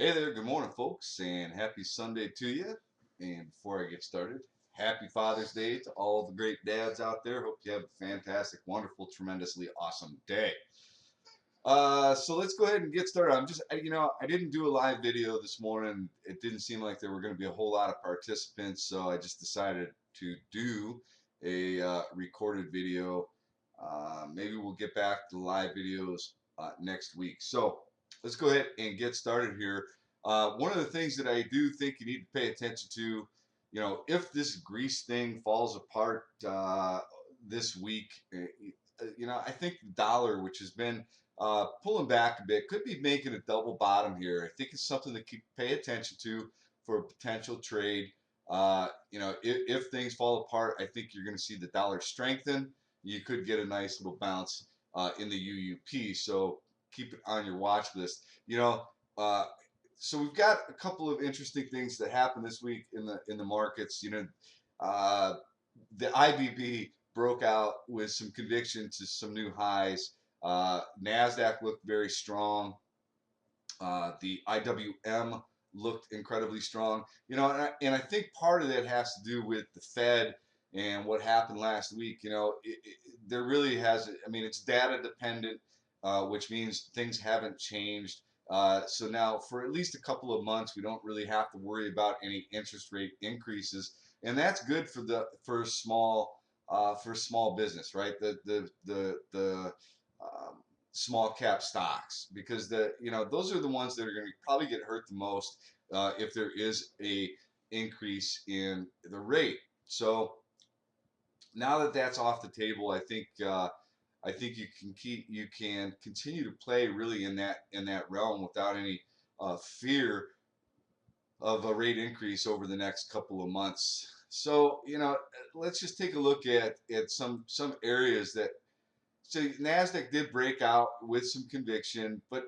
Hey there, good morning, folks, and happy Sunday to you. And before I get started, happy Father's Day to all the great dads out there. Hope you have a fantastic, wonderful, tremendously awesome day. So let's go ahead and get started. I didn't do a live video this morning. It didn't seem like there were going to be a whole lot of participants, so I just decided to do a recorded video. Maybe we'll get back to live videos next week. So let's go ahead and get started here. One of the things that I do think you need to pay attention to, if this Greece thing falls apart this week, I think the dollar, which has been pulling back a bit, could be making a double bottom here. I think it's something to pay attention to for a potential trade. If things fall apart, I think you're going to see the dollar strengthen. You could get a nice little bounce in the UUP. So keep it on your watch list. Uh, so we've got a couple of interesting things that happened this week in the markets. Uh, the IBB broke out with some conviction to some new highs. Nasdaq looked very strong. The IWM looked incredibly strong. And I think part of that has to do with the Fed and what happened last week. There really has. I mean, it's data dependent, which means things haven't changed. So now, for at least a couple of months, we don't really have to worry about any interest rate increases, and that's good for small business, right? The small cap stocks, because those are the ones that are going to probably get hurt the most if there is a increase in the rate. So now that that's off the table, I think you can continue to play really in that realm without any fear of a rate increase over the next couple of months. So let's just take a look at some areas that. So Nasdaq did break out with some conviction, but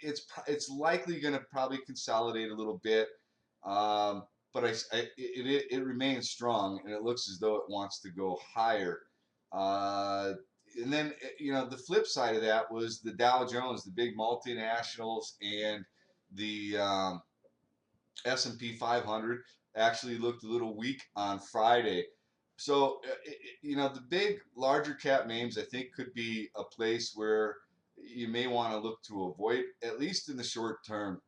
it's likely going to probably consolidate a little bit. But it remains strong, and it looks as though it wants to go higher. And then the flip side of that was the Dow Jones, the big multinationals, and the S&P 500 actually looked a little weak on Friday. So, the big, larger cap names, I think, could be a place where you may want to look to avoid, at least in the short term.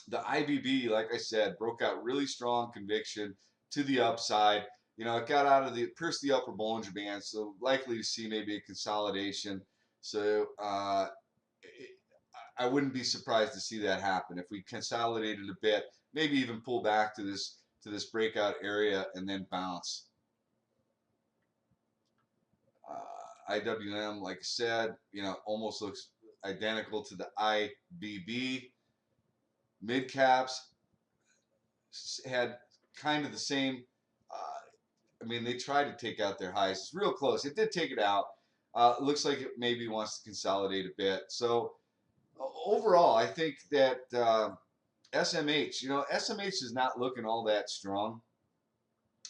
The IBB, like I said, broke out really strong conviction to the upside. It got out of pierced the upper Bollinger Band, so likely to see maybe a consolidation. So, I wouldn't be surprised to see that happen if we consolidated a bit, maybe even pull back to this breakout area and then bounce. IWM, like I said, almost looks identical to the IBB. Mid caps had kind of the same. I mean, they tried to take out their highs. It's real close. It did take it out. Looks like it maybe wants to consolidate a bit. So overall, I think that SMH, SMH is not looking all that strong.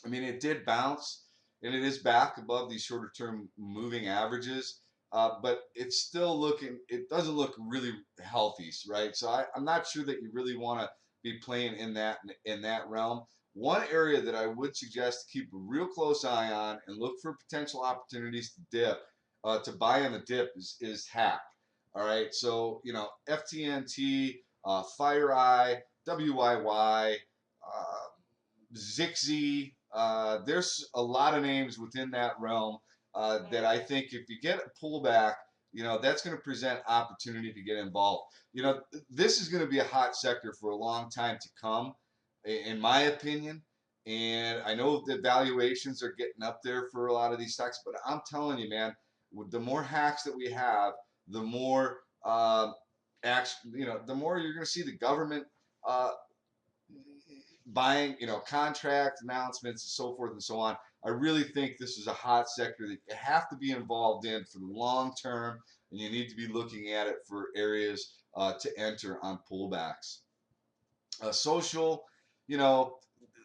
I mean, it did bounce, and it is back above these shorter term moving averages, but it's still looking. It doesn't look really healthy, right? So I'm not sure that you really want to be playing in that realm. One area that I would suggest to keep a real close eye on and look for potential opportunities to to buy on the dip is HAP. All right, so FTNT, FireEye, WYY. Zixi. There's a lot of names within that realm that I think if you get a pullback, that's going to present opportunity to get involved. This is going to be a hot sector for a long time to come, in my opinion. And I know the valuations are getting up there for a lot of these stocks, but I'm telling you, man, with the more hacks that we have, the more the more you're going to see the government buying, contract announcements and so forth and so on. I really think this is a hot sector that you have to be involved in for the long term, and you need to be looking at it for areas to enter on pullbacks. Social, you know,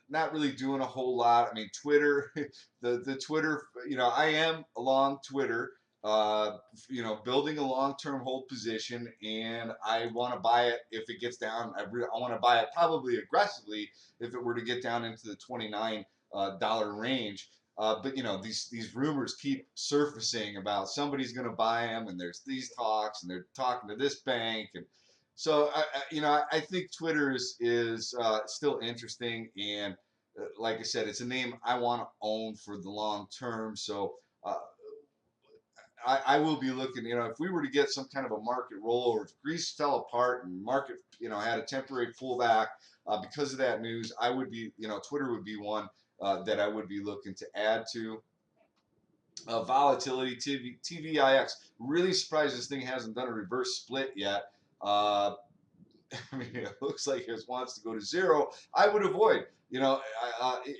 not really doing a whole lot. I mean, Twitter, the Twitter, I am along Twitter. building a long-term hold position, and I want to buy it if it gets down. I want to buy it probably aggressively if it were to get down into the $29 range. But these rumors keep surfacing about somebody's going to buy them, and there's these talks, and they're talking to this bank, and so I think Twitter is still interesting, and like I said, it's a name I want to own for the long term. So. I will be looking, if we were to get some kind of a market roll, or if Greece fell apart and market, had a temporary pullback because of that news, I would be, Twitter would be one that I would be looking to add to. Volatility, TVIX, really surprised this thing hasn't done a reverse split yet. I mean, it looks like it wants to go to zero. I would avoid,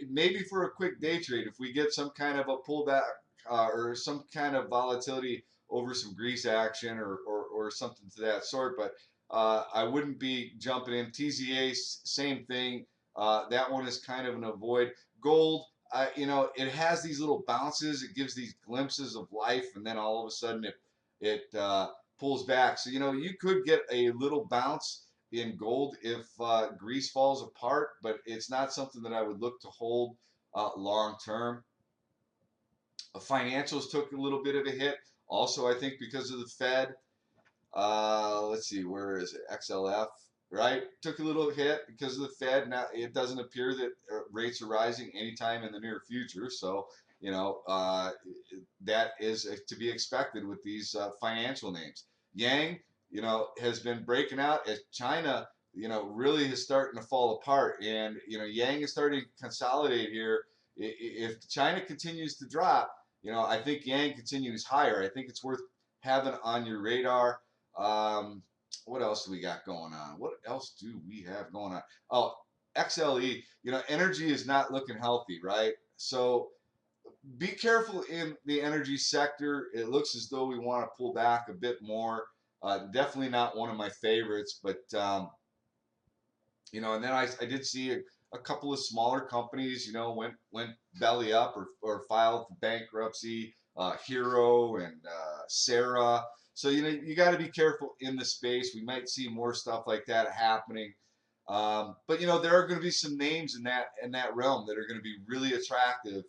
maybe for a quick day trade, if we get some kind of a pullback or some kind of volatility over some Greece action or something to that sort. But I wouldn't be jumping in. TZA, same thing. That one is kind of an avoid. Gold, it has these little bounces. It gives these glimpses of life, and then all of a sudden it pulls back. So you could get a little bounce in gold if Greece falls apart, but it's not something that I would look to hold long term. Financials took a little bit of a hit, also I think because of the Fed. Let's see, where is it? XLF, right? Took a little hit because of the Fed. Now it doesn't appear that rates are rising anytime in the near future. So that is to be expected with these financial names. Yang, has been breaking out as China, really is starting to fall apart, and Yang is starting to consolidate here. If China continues to drop, I think Yang continues higher. I think it's worth having on your radar. What else do we got going on? What else do we have going on? Oh, XLE, energy is not looking healthy, right? So be careful in the energy sector. It looks as though we want to pull back a bit more. Definitely not one of my favorites, but and then I did see a couple of smaller companies, went belly up or filed for bankruptcy. Hero and Sarah. So you got to be careful in the space. We might see more stuff like that happening. But there are going to be some names in that realm that are going to be really attractive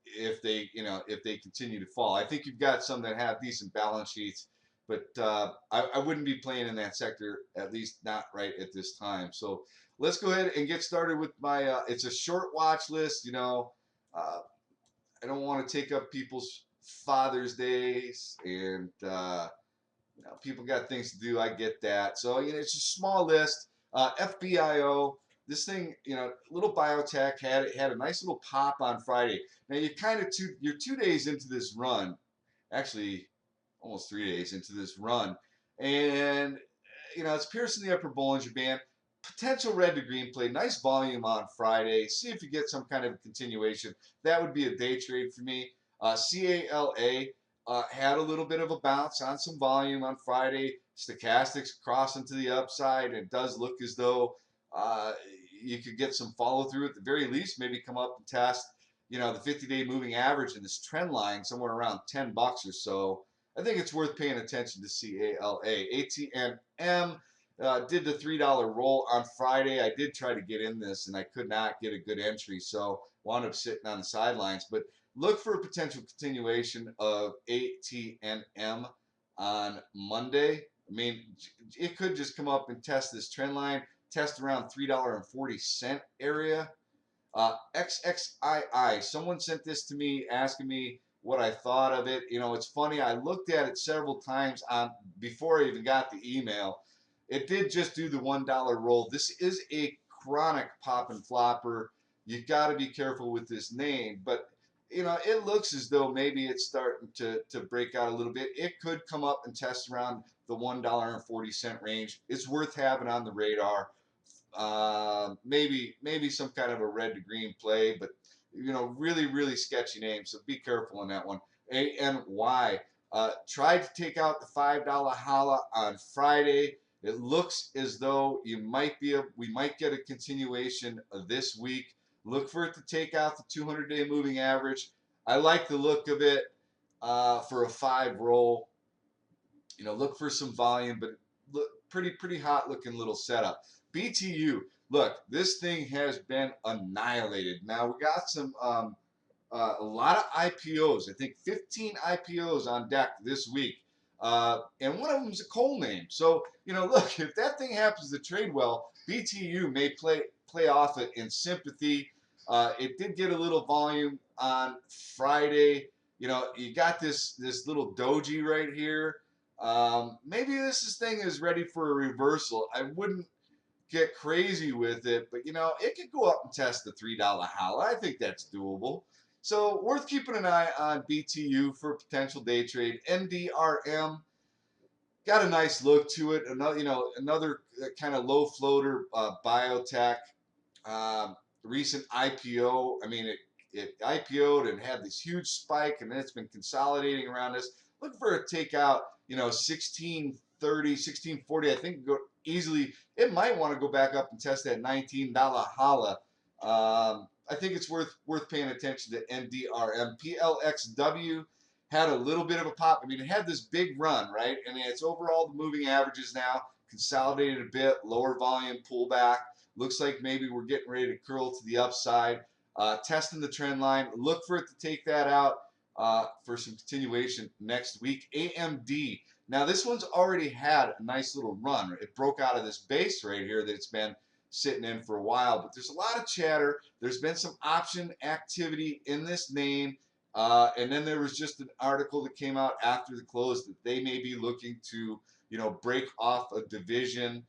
if they continue to fall. I think you've got some that have decent balance sheets, but I wouldn't be playing in that sector, at least not right at this time. So let's go ahead and get started with my. It's a short watch list. I don't want to take up people's Father's Days, and people got things to do. I get that. So it's a small list. FBIO. This thing, little biotech had a nice little pop on Friday. Now you're 2 days into this run, actually almost 3 days into this run, and it's piercing the upper Bollinger Band. Potential red to green play. Nice volume on Friday. See if you get some kind of continuation. That would be a day trade for me. CALA had a little bit of a bounce on some volume on Friday. Stochastics crossing to the upside. It does look as though you could get some follow through at the very least. Maybe come up and test, the 50-day moving average in this trend line somewhere around $10 or so. I think it's worth paying attention to CALA. ATNM did the $3 roll on Friday. I did try to get in this, and I could not get a good entry, so wound up sitting on the sidelines. But look for a potential continuation of ATNM on Monday. I mean, it could just come up and test this trend line, test around $3.40 area. XXII, someone sent this to me asking me what I thought of it. It's funny. I looked at it several times before I even got the email. It did just do the $1 roll. This is a chronic pop and flopper. You got to be careful with this name, but it looks as though maybe it's starting to break out a little bit. It could come up and test around the $1.40 range. It's worth having on the radar. Maybe some kind of a red to green play, but really, really sketchy name. So be careful on that one. ANY tried to take out the $5 holla on Friday. It looks as though we might get a continuation of this week. Look for it to take out the 200-day moving average. I like the look of it. for a 5 roll. Look for some volume, but look pretty hot looking little setup. BTU, look, this thing has been annihilated. Now we got some a lot of IPOs. I think 15 IPOs on deck this week. And one of them is a coal name. So, look, if that thing happens to trade well, BTU may play off it in sympathy. It did get a little volume on Friday. You got this little doji right here. Maybe this thing is ready for a reversal. I wouldn't get crazy with it, but it could go up and test the $3 holla. I think that's doable. So worth keeping an eye on BTU for a potential day trade. NDRM got a nice look to it. Another kind of low floater biotech. Recent IPO. I mean, it IPO'd and had this huge spike, and then it's been consolidating around this. Look for a takeout. 1630, 1640. I think go easily. It might want to go back up and test that $19 holla. I think it's worth paying attention to NDRM. PLXW had a little bit of a pop. I mean, it had this big run, right? And it's over all the moving averages now, consolidated a bit, lower volume pullback. Looks like maybe we're getting ready to curl to the upside. Testing the trend line. Look for it to take that out for some continuation next week. AMD. Now, this one's already had a nice little run. It broke out of this base right here that it's been sitting in for a while, but there's a lot of chatter. There's been some option activity in this name, and then there was just an article that came out after the close that they may be looking to, break off a division.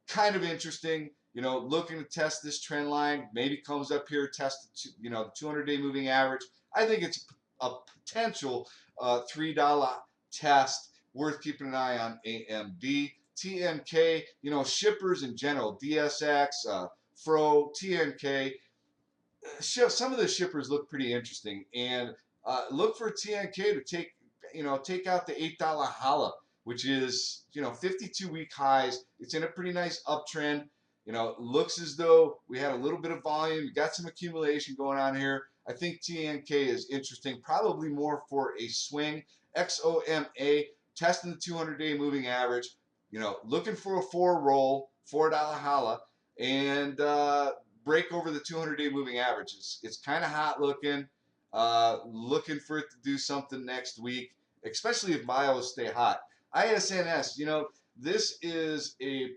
Kind of interesting. Looking to test this trend line. Maybe comes up here, test the 200-day moving average. I think it's a potential $3 test. Worth keeping an eye on. AMD. TNK, shippers in general, DSX, Fro, TNK. Some of the shippers look pretty interesting, and look for TNK to take out the $8 holla, which is 52-week highs. It's in a pretty nice uptrend. Looks as though we had a little bit of volume. We got some accumulation going on here. I think TNK is interesting, probably more for a swing. XOMA, testing the 200-day moving average. Looking for a 4 roll, $4 holla, and break over the 200-day moving averages. It's kind of hot looking. Looking for it to do something next week, especially if bios stay hot. ISNS, this is a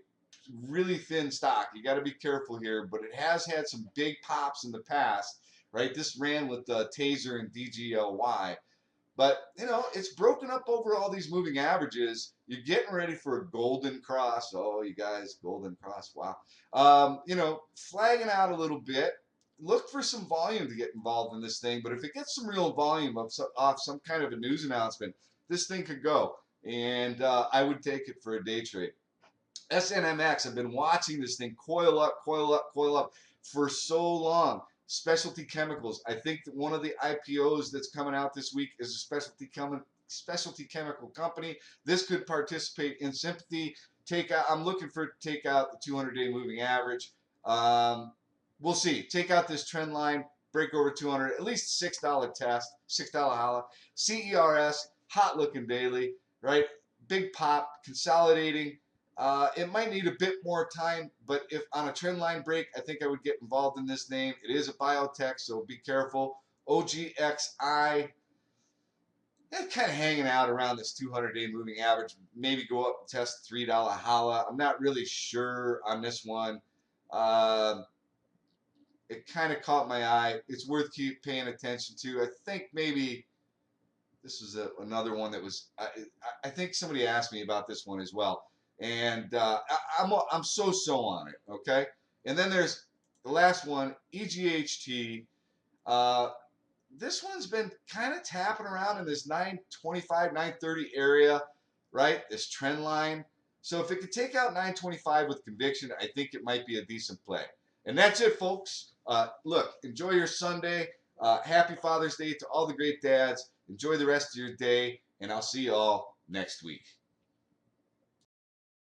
really thin stock. You got to be careful here, but it has had some big pops in the past, right? This ran with Taser and DGLY. But, it's broken up over all these moving averages. You're getting ready for a golden cross. Oh, you guys, golden cross. Wow. Flagging out a little bit. Look for some volume to get involved in this thing. But if it gets some real volume off some kind of a news announcement, this thing could go. And I would take it for a day trade. SNMX, I've been watching this thing coil up for so long. Specialty chemicals. I think that one of the IPOs that's coming out this week is a specialty chemical company. This could participate in sympathy. I'm looking for it to take out the 200-day moving average. We'll see. Take out this trend line, break over 200, at least $6 test, $6 holla. CERS, hot looking daily, right? Big pop, consolidating. It might need a bit more time, but if on a trend line break, I think I would get involved in this name. It is a biotech, so be careful. OGXI, kind of hanging out around this 200-day moving average. Maybe go up and test $3 holla. I'm not really sure on this one. It kind of caught my eye. It's worth paying attention to. I think maybe this was another one that was. I think somebody asked me about this one as well. And I'm so on it, okay? And then there's the last one, EGHT. This one's been kind of tapping around in this 925, 930 area, right? This trend line. So if it could take out 925 with conviction, I think it might be a decent play. And that's it, folks. Look, enjoy your Sunday. Happy Father's Day to all the great dads. Enjoy the rest of your day, and I'll see you all next week.